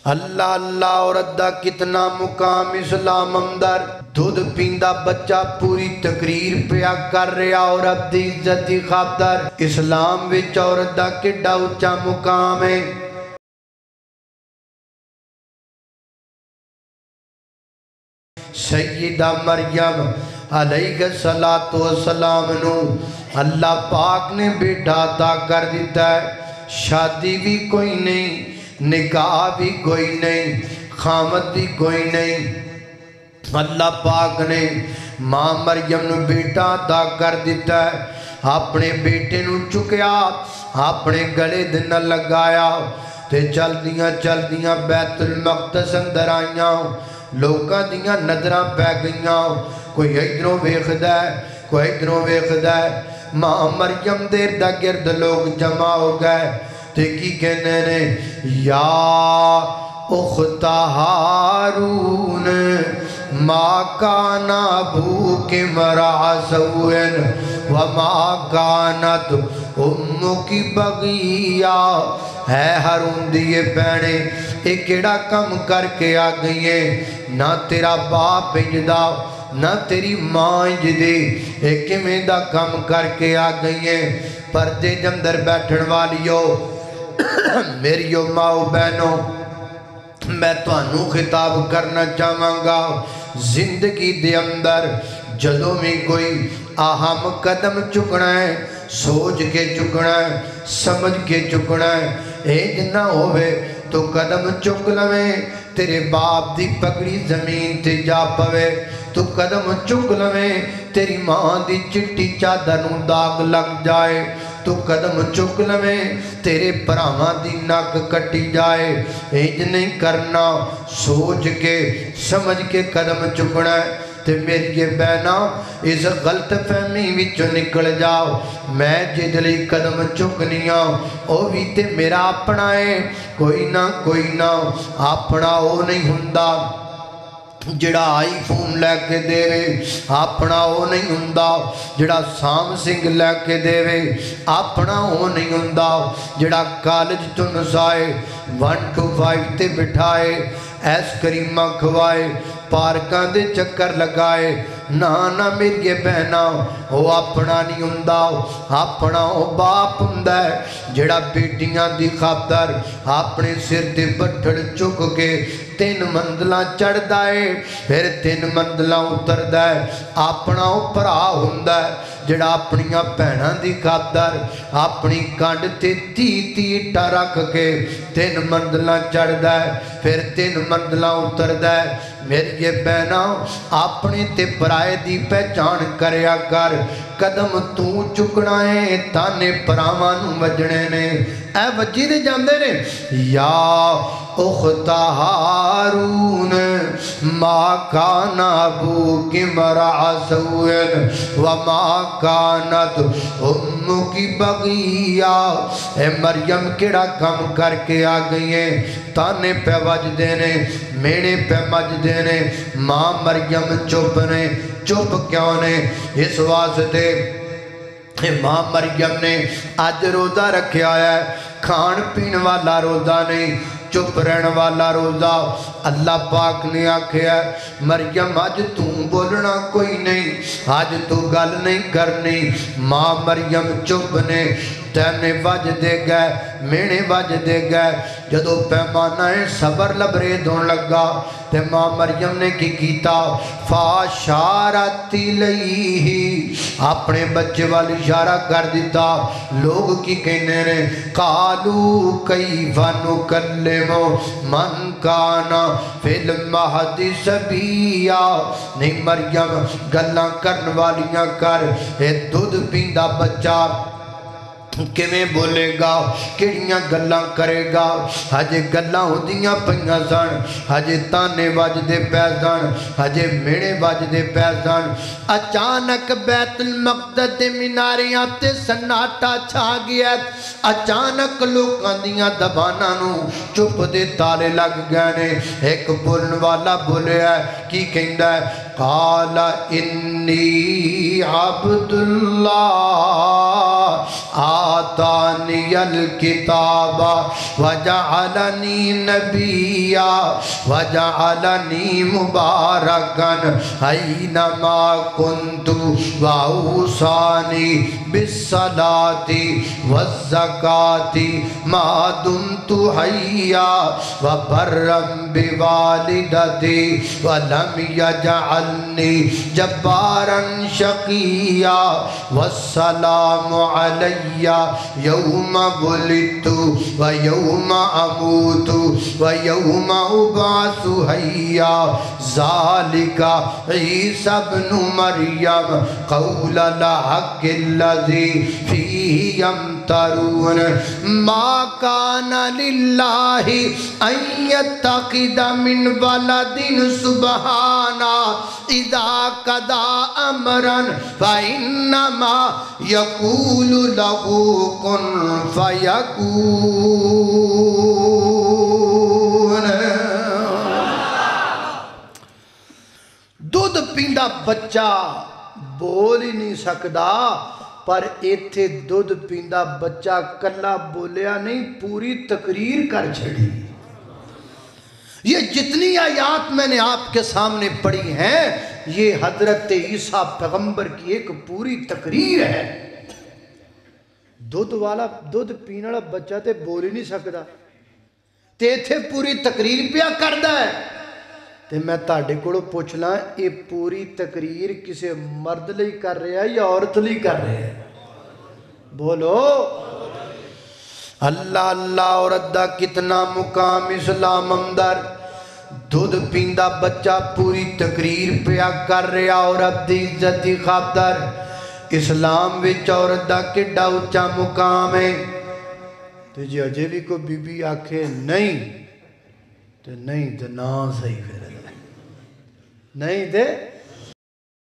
اللہ اللہ عورت دا کتنا مقام اسلام اندر دودھ پیندا بچہ پوری تقریر پیا کر رہا عورت دی عزت دی خاطر اسلام وچ عورت دا کڈا اونچا مقام ہے سیدہ مریم علیہ السلام نو اللہ پاک نے بیٹا عطا کر دیتا ہے شادی بھی کوئی نہیں نکاح بھی کوئی نہیں خامد بھی کوئی نہیں اللہ پاک نے ماں مریم نو بیٹا عطا کر دیتا ہے اپنے بیٹے نو چکیا اپنے گلے دن لگایا تے چل دیاں بیت المقدس اندر آئیاں لوگاں دیاں نظراں پہ گئیاں کوئی ادھروں ویکھدا ہے کوئی ادھروں ویکھدا ہے ماں مریم دیر دا گرد لوگ جمع ہو گئے تے کی کہنے نے یا اخت ہارون ما کان ابوک امرأ سوء وما کانت امک بغیا ہے ہارون دیے بہنے ایک کیڑا کم کر کے آ گئی ہے نہ تیرا باپ انجدا نہ تیری ماں انجدی ایک میں دا کم کر کے آ گئی ہے پردے جندر بیٹھن والیو میریو ماں بہنوں میں توانو خطاب کرنا چاہاں گا زندگی دے اندر جدوں میں کوئی اہم قدم چکنا ہے سوچ کے چکنا ہے سمجھ کے چکنا ہے ایج نہ ہوئے تو قدم چک لویں تیرے باپ دی پکڑی زمین تے جا پوے تو قدم چک لویں تیری ماں دی چٹی چادر نوں داغ لگ جائے تو قدم چک لویں تیرے پراواں دی ناک کٹی جائے ایج نہیں کرنا سوچ کے سمجھ کے قدم چکنا ہے تے میری بہنا اس غلط فہمی وچوں نکل جاؤ میں جدلی قدم چکنیاں او بھی تے میرا اپنا ہے کوئی نہ اپنا او نہیں ہوندا جڑا آئی فون لے کے دے اپنا او نہیں ہوندا جڑا سامسنگ لے کے دے اپنا او نہیں ہوندا جڑا کالج تو نسائے 1 to 5 تے بٹھائے ایس کریمہ کھوائے پارکاں دے چکر لگائے نہ میری بہنا وہ اپنا نہیں ہوندا اپنا وہ باپ ہوندا ہے جڑا بیٹیاں دی خاطر اپنے سر تے بٹھڑ چک کے 3 منزلاں چڑھدا ہے پھر 3 منزلاں اتردا ہے اپنا وہ بھرا ہوندا ہے جڑا اپنیاں بہناں دی خاطر اپنی کنڈ تے 30 اٹا رکھ کے 3 منزلاں چڑھدا ہے پھر 3 منزلاں اتردا ہے میری بہنا اپنے تے پرائے دی پہچان کریا کر قدم تو چکنا ہے تانے پراواں نوں وجنے نے اے وجی دے جاندے نے یا اخت ہارون ما کان ابوک امرأ سوء وما کانت امک بغیا اے مریم کیڑا کم کر کے آ گئی ہے تانے پہ وجدے نے مینے پہ مجدے نے ماں مریم چپ نے چپ کیوں نے اس واسطے ماں مریم نے آج روزہ رکھیا ہے کھان پین والا روزہ نہیں چپ رہن والا روزہ اللہ پاک نے آکھیا ہے مریم آج تو بولنا کوئی نہیں آج تو گل نہیں کرنی ماں مریم چپ نے تینے وج دے گئے مینے وج دے گئے جدو پیمانہ صبر لبرید ہون لگا تے ماں مریم نے کی کیتا فاشارت الیہ اپنے بچے والی اشارہ کر دیتا لوگ کی کہنے نے قالو کیف نکلم من کانا فی المہد صبیا نہیں مریم گلاں کرن والیاں کر اے دودھ پیندا بچہ کیویں بولے گا کیڑیاں گلاں کرے گا ہجے گلاں ہوندیاں پیاں سن ہجے تانے وجدے پے سن ہجے میڑے وجدے پے سن اچانک بیت المقدس دے میناریاں تے سناٹا چھا گیا اچانک لوکاں دیاں زباناں نوں چپ دے تالے لگ گئے نے ایک بولن والا بولیا ہے کی کہندا ہے قال انی عبداللہ آتانی الکتاب وجعلنی نبیا وجعلنی مبارکا اینما کنت واوصانی بالصلاة والزکاة ما دمت حیا وبرا بوالدتی ولم یجعلنی جبارا شقیا والسلام علی یوم ولدت و یوم اموت و یوم ابعث حیا ذالک عیسی ابن مریم قول الحق الذی فیہ یمترون ما کان للہ ان یتخذ من ولد سبحانہ اذا قضى امرا فانما یقول له کن فیکون۔ دودھ پیندا بچہ بول ہی نہیں سکدا، پر ایتھے دودھ پیندا بچہ کلا بولیا نہیں، پوری تقریر کر چھڑی۔ یہ جتنی آیات میں نے آپ کے سامنے پڑھی ہیں، یہ حضرت عیسیٰ پیغمبر کی ایک پوری تقریر ہے۔ دودھ پینے والا بچہ تے بول ہی نہیں سکدا، تے ایتھے پوری تقریر پیا کردا ہے۔ تے میں تاڑے کوڑو پوچھنا، یہ پوری تقریر کسے مرد لئی کر رہے ہیں یا عورت لئی کر رہے ہیں؟ بولو اللہ اللہ۔ عورت دا کتنا مقام اسلام اندر، دودھ پیندا بچہ پوری تقریر پیا کر رہا، عورت دی عزت دی خاطر۔ اسلام وچ عورت دا کڈا اونچا مقام ہے۔ تو جی اجے بھی کو بی بی آکھے نہیں تے نا صحیح پھر نہیں تے